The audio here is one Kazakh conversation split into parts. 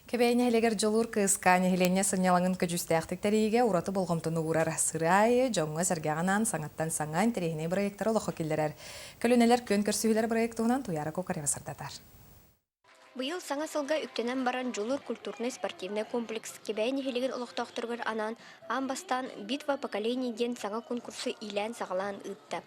Кебейне хелегер жолур кыскане хелене сынялаңын көжүстәхтектериге ураты болгомтуну урар сырай, жоңга сәргәганан саңаттан саңан терехне проекттары лохо киллерер. Көлүнелер көн көрсүйлер проектуынан туяра кокарева сырдатар. Быйыл саңа сылга үктенен баран жолур культурный спортивный комплекс кебейне хелеген олохтоқтыргыр анан амбастан битва поколений ден саңа конкурсы илән сағалан ытта.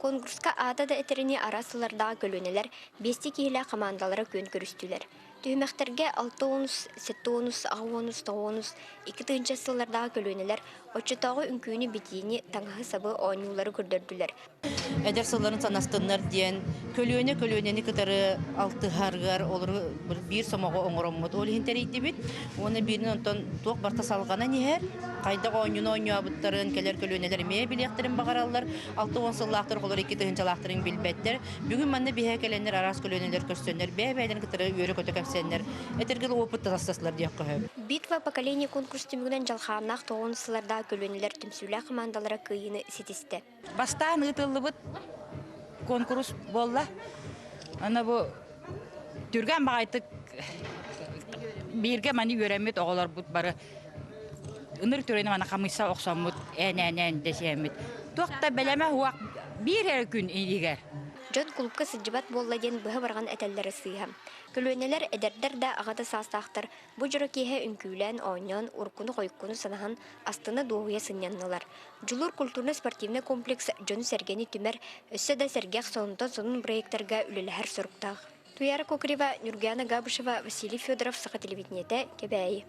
Конкурска ада да этерини арасыларда көлүнелер бести киһилэ командалары көн көрүстүлер. Түймәхтерге 6 онус, 7 онус, 6 онус, 9 онус, 2 тыгынча сыллардағы көлөнелер, очытағы үнкүйіні битиini таңағы сабы оңюлары көрдөрдүлер. Эдер сылларын санастыннар диен, көлөнені кытары алты харгар, олары бір сомаға оңыроммыд. Ол хинтерейді бит, оны бірін онтан тоқ барта салғана нехер, қайда оңюны оңю абыттарын, келер көлөнелер мeye билekтерін бағаралар, 6-10 сыллақтыр, олар 2 тыгынчалақтырын билбеттер. Бүгін манны бихе келенер арас көлөнелер көрсөнер, бәйбәйлерін кытары өрі көтік әпсенер, этергел опыт тастасылар дияқ көһөп. Битва поколений конкурс түмігінен жалханақ тоғын сыларда көлөнелер түмсүлі командалары кыйыны сетісті. Бастан ытылы бұд конкурс болла. Ана бұ түрген бағайтық берге мани өремет оғалар бұд бары. Үнір түрені мана қамыса оқсамыд, ән десемет. Тоқта бәлеме хуақ бір күн егер. Жон клубка сыджыбат болла ден бұғы барған әтәллері сыйхам. Көлөнелер әдердер да ағады састақтыр. Бұ жұры кейе үнкүйлән, ойнан, уркуну қойкуну санахан астыны доғуя сыняннылар. Жулур культурно-спортивный комплекс жон сәргені түмер, өссі да сәргеқ сонунтан сонун проекттарға үліләр сұрықтақ. Туяра Кокрева, Нургиана Габышева, Василий Федоров, Сақа телевидениеті, Кебәйі.